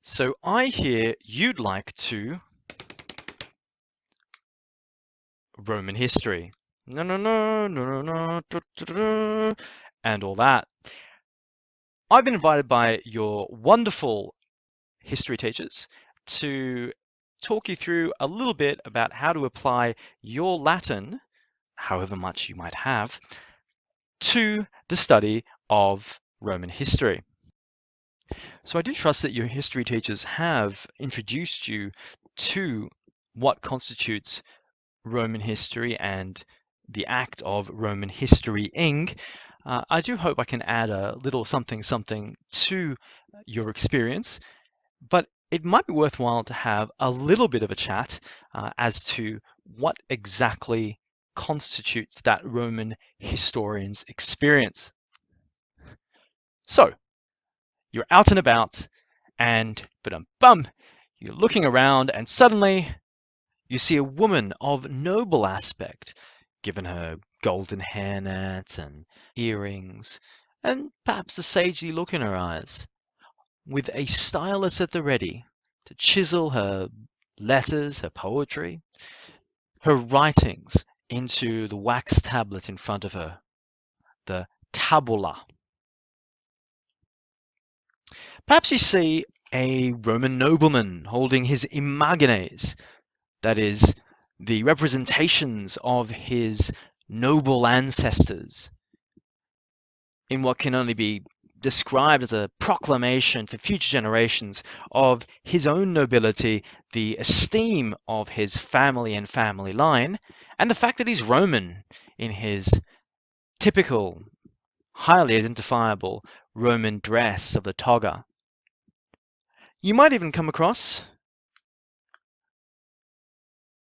So I hear you'd like to Roman history. No, no, no, no, no, no, and all that. I've been invited by your wonderful history teachers to talk you through a little bit about how to apply your Latin, however much you might have, to the study of Roman history. So I do trust that your history teachers have introduced you to what constitutes Roman history and the act of Roman historying. I do hope I can add a little something something to your experience, but it might be worthwhile to have a little bit of a chat as to what exactly constitutes that Roman historian's experience. So, you're out and about, and bum, you're looking around, and suddenly you see a woman of noble aspect, given her golden hairnet and earrings, and perhaps a sagely look in her eyes, with a stylus at the ready to chisel her letters, her poetry, her writings into the wax tablet in front of her, the tabula. Perhaps you see a Roman nobleman holding his imagines, that is, the representations of his noble ancestors, in what can only be described as a proclamation for future generations of his own nobility, the esteem of his family and family line, and the fact that he's Roman in his typical, highly identifiable Roman dress of the toga. You might even come across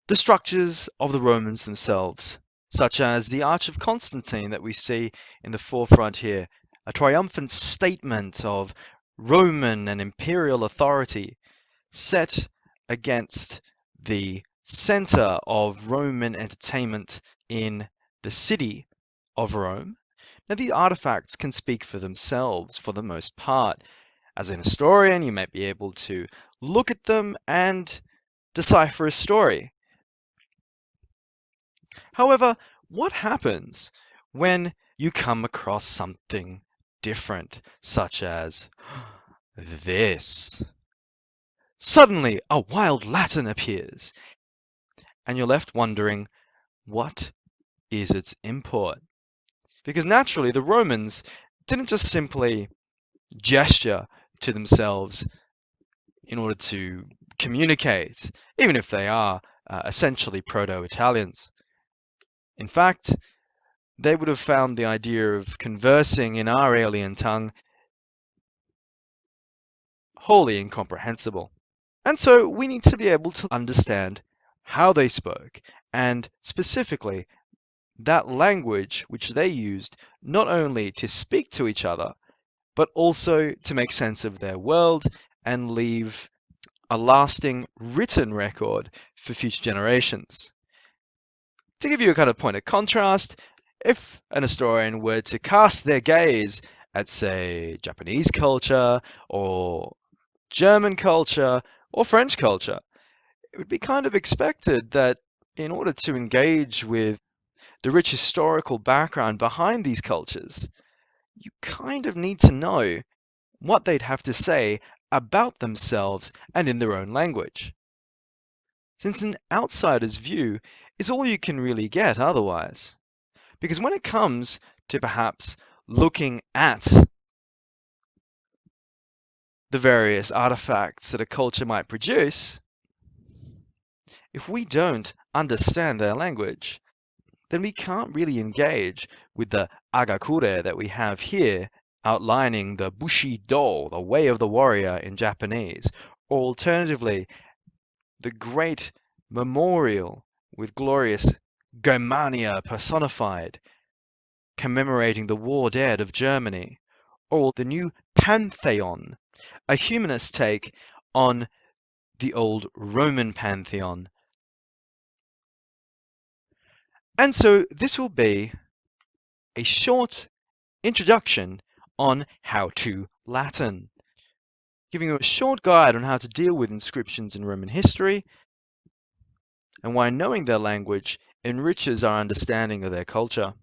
the structures of the Romans themselves, such as the Arch of Constantine that we see in the forefront here, a triumphant statement of Roman and imperial authority set against the center of Roman entertainment in the city of Rome. Now, these artifacts can speak for themselves for the most part. As an historian, you might be able to look at them and decipher a story. However, what happens when you come across something different, such as this? Suddenly, a wild Latin appears, and you're left wondering, what is its import? Because naturally, the Romans didn't just simply gesture to themselves in order to communicate, even if they are essentially Proto-Italians. In fact, they would have found the idea of conversing in our alien tongue wholly incomprehensible. And so we need to be able to understand how they spoke, and specifically that language which they used not only to speak to each other, but also to make sense of their world and leave a lasting written record for future generations. To give you a kind of point of contrast, if an historian were to cast their gaze at, say, Japanese culture, or German culture, or French culture, it would be kind of expected that in order to engage with the rich historical background behind these cultures, you kind of need to know what they'd have to say about themselves and in their own language, since an outsider's view is all you can really get otherwise. Because when it comes to perhaps looking at the various artifacts that a culture might produce, if we don't understand their language, then we can't really engage with the agakure that we have here, outlining the bushido, the way of the warrior in Japanese, or alternatively, the great memorial with glorious Germania personified, commemorating the war dead of Germany, or the new Pantheon, a humanist take on the old Roman pantheon. And so this will be a short introduction on how to Latin. giving you a short guide on how to deal with inscriptions in Roman history and why knowing their language enriches our understanding of their culture.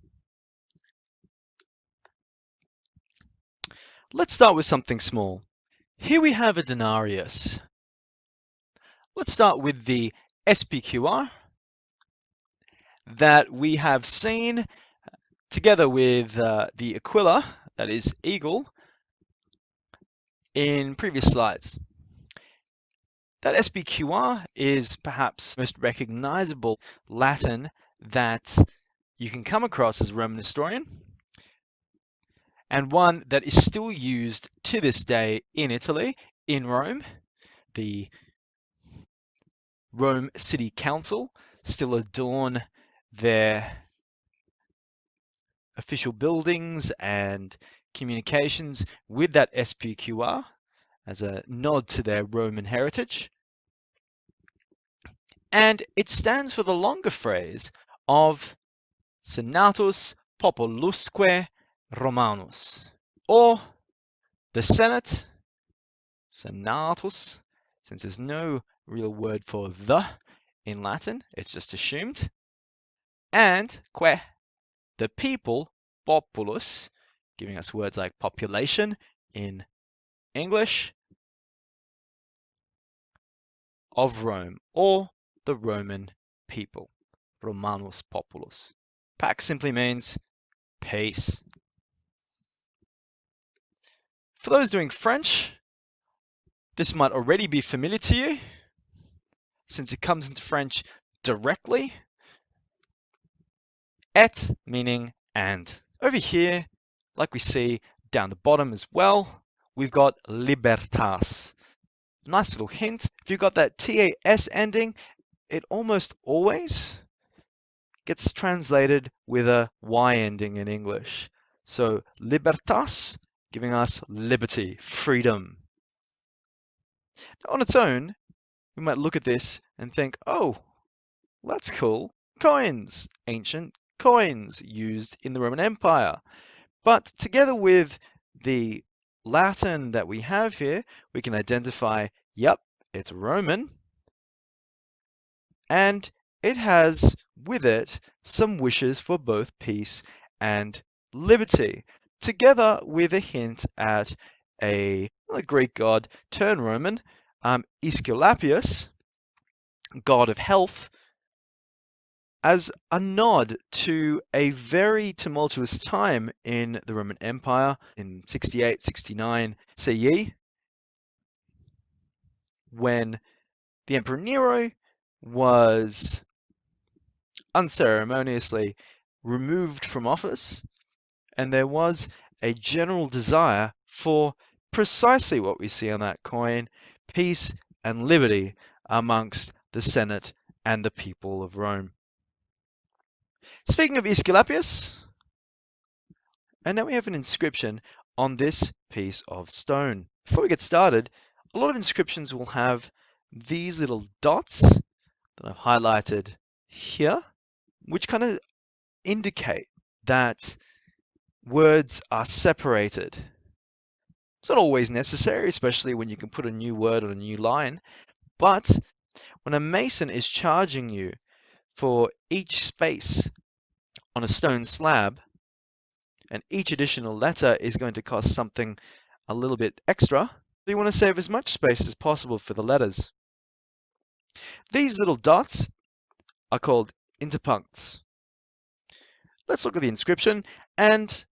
Let's start with something small. Here we have a denarius. Let's start with the SPQR that we have seen together with the aquila, that is eagle, in previous slides. That SPQR is perhaps the most recognizable Latin that you can come across as a Roman historian, and one that is still used to this day in Italy, in Rome. The Rome City Council still adorn their official buildings and communications with that SPQR as a nod to their Roman heritage. And it stands for the longer phrase of Senatus Populusque Romanus, or the Senate, Senatus, since there's no real word for the in Latin, it's just assumed, and que, the people, populus, giving us words like population in English, of Rome, or the Roman people, Romanus populus. Pax simply means peace. For those doing French, this might already be familiar to you, since it comes into French directly. Et meaning and. Over here, like we see down the bottom as well, we've got libertas. Nice little hint. If you've got that TAS ending, it almost always gets translated with a Y ending in English. So libertas, giving us liberty, freedom. Now, on its own, we might look at this and think, oh, that's cool. Coins, ancient coins used in the Roman Empire. But together with the Latin that we have here, we can identify, yep, it's Roman, and it has with it some wishes for both peace and liberty, together with a hint at a Greek god turned Roman, Aesculapius, god of health, as a nod to a very tumultuous time in the Roman Empire in 68-69 CE, when the Emperor Nero was unceremoniously removed from office, and there was a general desire for precisely what we see on that coin, peace and liberty amongst the Senate and the people of Rome. Speaking of Aesculapius, and now we have an inscription on this piece of stone. Before we get started, a lot of inscriptions will have these little dots that I've highlighted here, which kind of indicate that words are separated. It's not always necessary, especially when you can put a new word on a new line, but when a mason is charging you for each space on a stone slab, and each additional letter is going to cost something a little bit extra, you want to save as much space as possible for the letters. These little dots are called interpuncts. Let's look at the inscription, and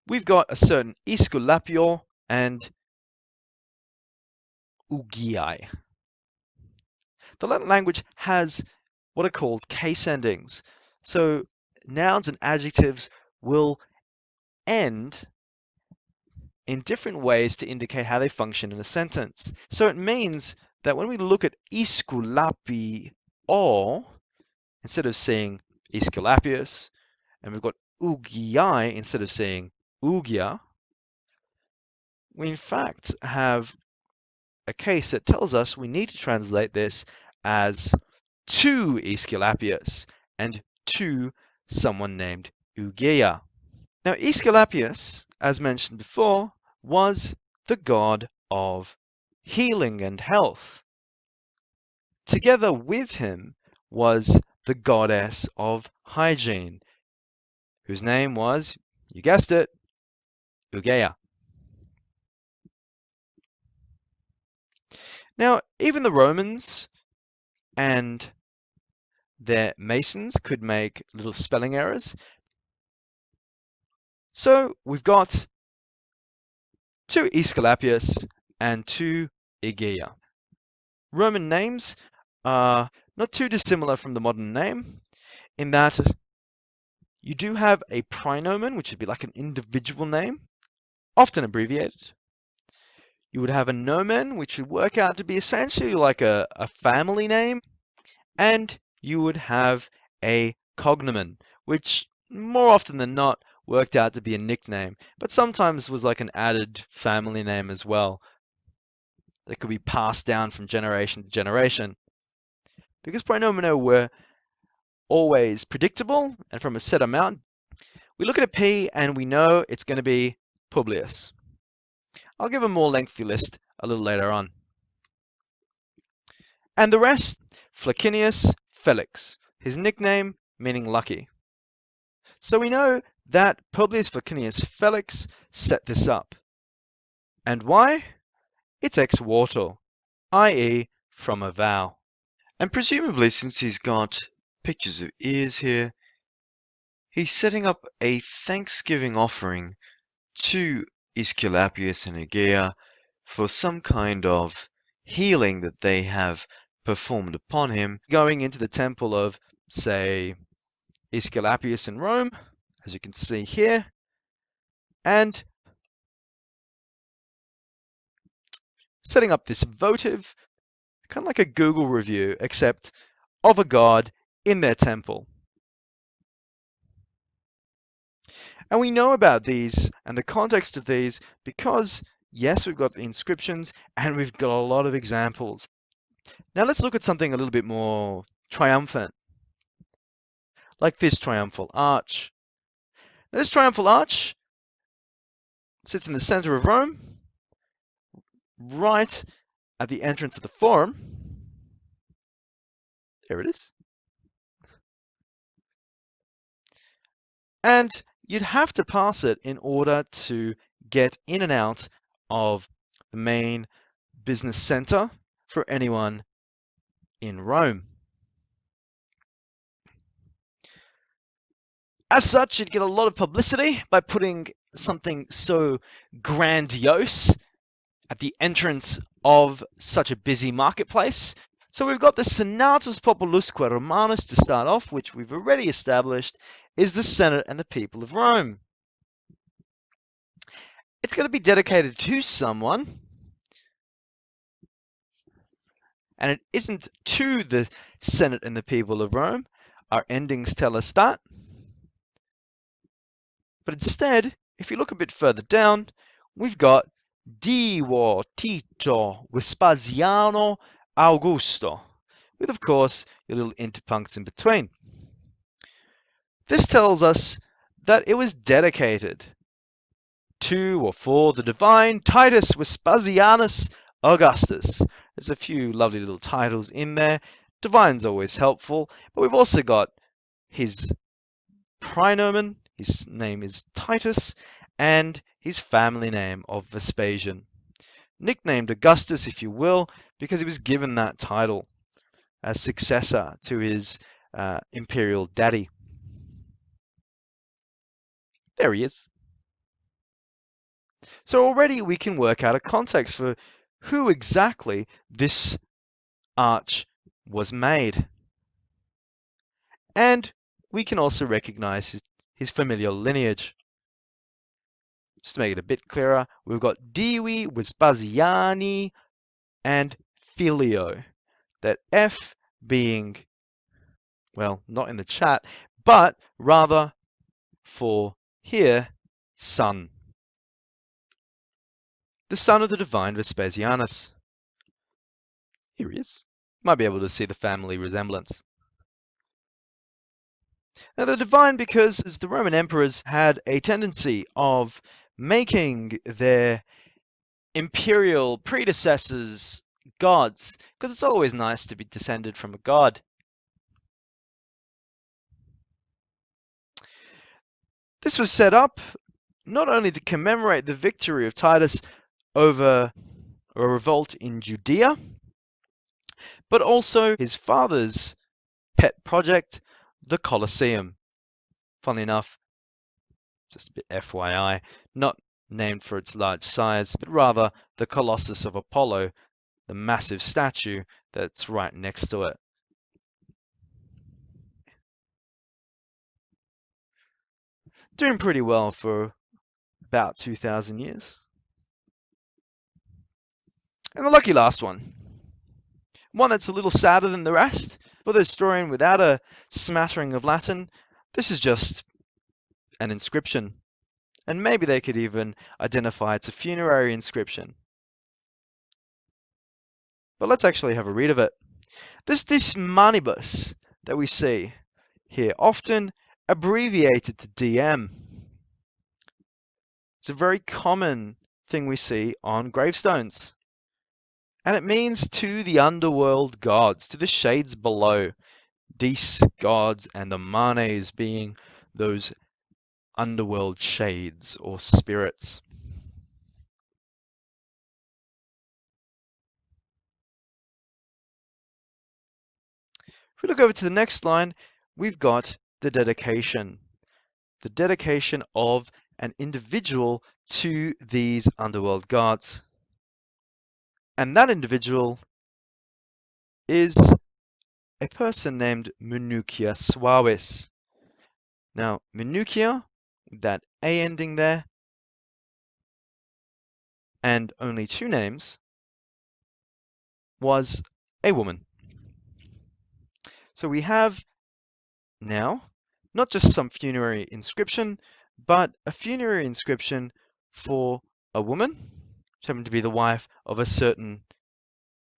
we've got a certain Aesculapio and Ugiae. The Latin language has what are called case endings. So nouns and adjectives will end in different ways to indicate how they function in a sentence. So it means that when we look at Aesculapio, instead of saying Aesculapius, and we've got Ugiae instead of saying Ugia, we in fact have a case that tells us we need to translate this as to Aesculapius and to someone named Ugia. Now, Aesculapius, as mentioned before, was the god of healing and health. Together with him was the goddess of hygiene, whose name was, you guessed it, Ugea. Now, even the Romans and their masons could make little spelling errors. So we've got two Aesculapius and two Igea. Roman names are not too dissimilar from the modern name in that you do have a praenomen, which would be like an individual name, often abbreviated. You would have a nomen, which would work out to be essentially like a family name, and you would have a cognomen, which more often than not worked out to be a nickname, but sometimes was like an added family name as well that could be passed down from generation to generation. Because praenomina were always predictable and from a set amount, we look at a P and we know it's going to be Publius. I'll give a more lengthy list a little later on. And the rest, Flecinius Felix, his nickname meaning lucky. So we know that Publius Flecinius Felix set this up. And why? It's ex voto, i.e. from a vow. And presumably, since he's got pictures of ears here, he's setting up a Thanksgiving offering to Aesculapius and Aegea for some kind of healing that they have performed upon him, going into the temple of, say, Aesculapius in Rome, as you can see here, and setting up this votive, kind of like a Google review, except of a god in their temple. And we know about these and the context of these because, yes, we've got the inscriptions and we've got a lot of examples. Now let's look at something a little bit more triumphant, like this triumphal arch. Now, this triumphal arch sits in the center of Rome, right at the entrance of the Forum. There it is. And you'd have to pass it in order to get in and out of the main business center for anyone in Rome. As such, you'd get a lot of publicity by putting something so grandiose at the entrance of such a busy marketplace. So we've got the Senatus Populusque Romanus to start off, which we've already established is the Senate and the people of Rome. It's going to be dedicated to someone, and it isn't to the Senate and the people of Rome. Our endings tell us that. But instead, if you look a bit further down, we've got Divo Tito Vespasiano Augusto, with, of course, your little interpuncts in between. This tells us that it was dedicated to or for the divine Titus Vespasianus Augustus. There's a few lovely little titles in there. Divine's always helpful, but we've also got his praenomen, his name is Titus, and his family name of Vespasian. Nicknamed Augustus, if you will, because he was given that title as successor to his imperial daddy. There he is. So already we can work out a context for who exactly this arch was made. And we can also recognize his familial lineage. Just to make it a bit clearer, we've got Divi Vespasiani and Filio. That F being, well, not in the chat, but rather for here, son. The son of the divine Vespasianus. Here he is. Might be able to see the family resemblance. Now, they're divine because the Roman emperors had a tendency of making their imperial predecessors, gods, because it's always nice to be descended from a god. This was set up not only to commemorate the victory of Titus over a revolt in Judea, but also his father's pet project, the Colosseum. Funnily enough, just a bit FYI, not named for its large size, but rather the Colossus of Apollo, the massive statue that's right next to it. Doing pretty well for about 2,000 years. And the lucky last one. One that's a little sadder than the rest. For the historian without a smattering of Latin, this is just an inscription. And maybe they could even identify it's a funerary inscription. But let's actually have a read of it. This manibus that we see here, often abbreviated to DM. It's a very common thing we see on gravestones. And it means to the underworld gods, to the shades below. Dis gods and the manes being those underworld shades or spirits. If we look over to the next line, we've got the dedication. The dedication of an individual to these underworld gods. And that individual is a person named Minucia Suavis. Now, Minucia, that A ending there, and only two names, was a woman. So we have now not just some funerary inscription, but a funerary inscription for a woman, which happened to be the wife of a certain,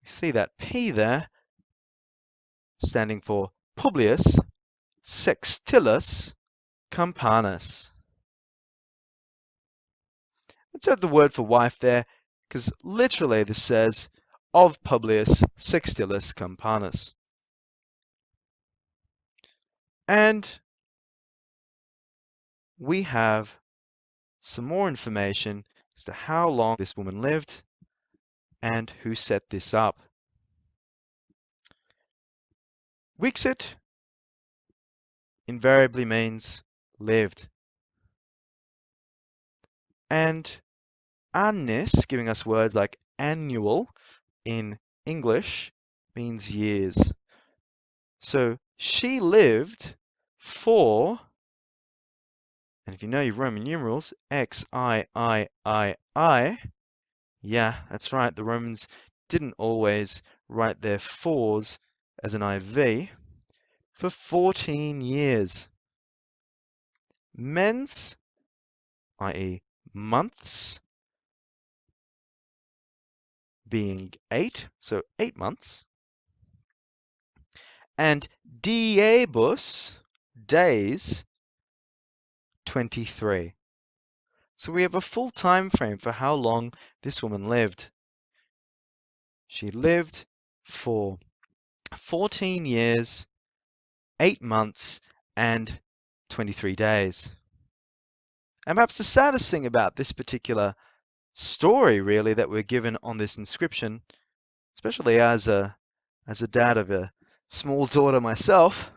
you see that P there, standing for Publius Sextilis Campanus. Let's have the word for wife there, because literally this says, of Publius Sextilis Campanus. And we have some more information as to how long this woman lived and who set this up. Wixit invariably means lived. And annis, giving us words like annual in English, means years. So she lived for, and if you know your Roman numerals, XIII, yeah, that's right, the Romans didn't always write their fours as an IV, for 14 years. Mens, i.e. months, being 8, so 8 months. And diebus, days, 23. So we have a full time frame for how long this woman lived. She lived for 14 years, 8 months, and 23 days. And perhaps the saddest thing about this particular story, really, that we're given on this inscription, especially as a dad of a small daughter myself,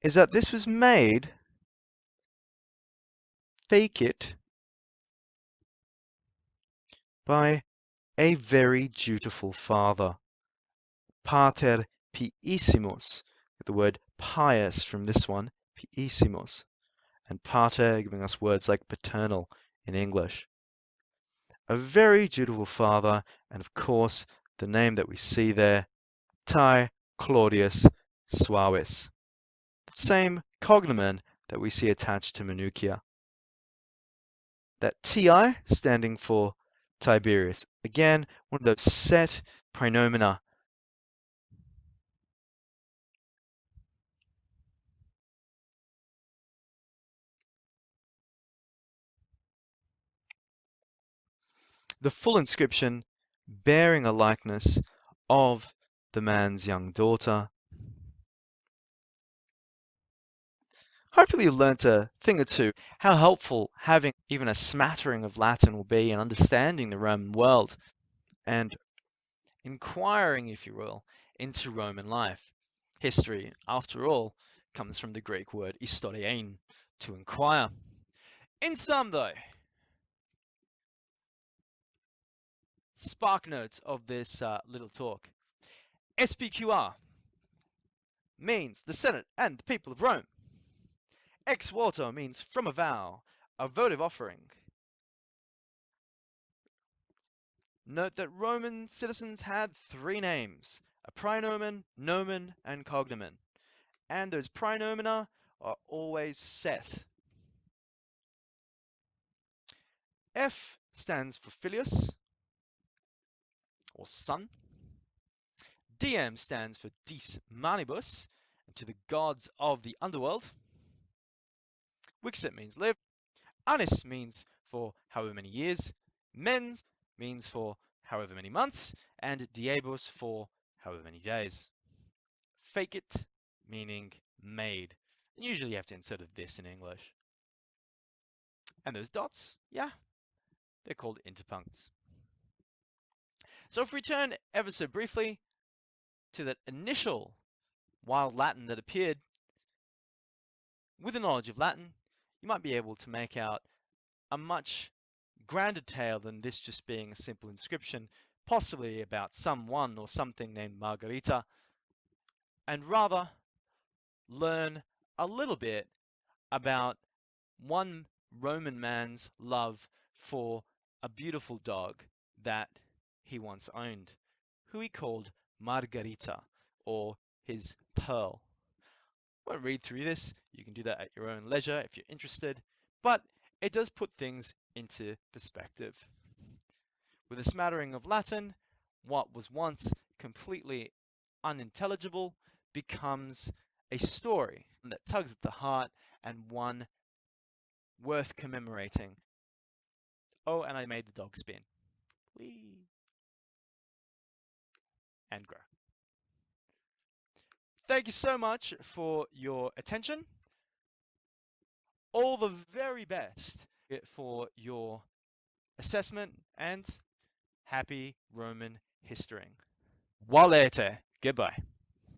is that this was made, fake it, by a very dutiful father, pater piissimus, with the word pious from this one, piissimus, and pater giving us words like paternal in English. A very dutiful father, and of course, the name that we see there, Tai Claudius Suavis, the same cognomen that we see attached to Minucia. That TI standing for Tiberius. Again, one of those set praenomina. the full inscription bearing a likeness of the man's young daughter. Hopefully you learnt a thing or two how helpful having even a smattering of Latin will be in understanding the Roman world and inquiring, if you will, into Roman life. History, after all, comes from the Greek word historiein, to inquire. In sum, though, spark notes of this little talk. SPQR means the Senate and the people of Rome. Ex voto means from a vow, a votive offering. Note that Roman citizens had three names, a praenomen, nomen, and cognomen, and those praenomina are always set. F stands for filius, or son. Diem stands for dis manibus, to the gods of the underworld. Vixit means live. Annis means for however many years. Mens means for however many months. And diebus for however many days. Facit meaning made. And usually you have to insert a this in English. And those dots, yeah, they're called interpuncts. So if we turn ever so briefly to that initial wild Latin that appeared, with a knowledge of Latin, you might be able to make out a much grander tale than this just being a simple inscription, possibly about someone or something named Margarita, and rather learn a little bit about one Roman man's love for a beautiful dog that he once owned, who he called Margarita, or his pearl. I won't read through this, you can do that at your own leisure if you're interested, but it does put things into perspective. With a smattering of Latin, what was once completely unintelligible becomes a story that tugs at the heart and one worth commemorating. Oh, and I made the dog spin. Whee! And grow. Thank you so much for your attention. All the very best for your assessment and happy Roman history. Valete. Goodbye.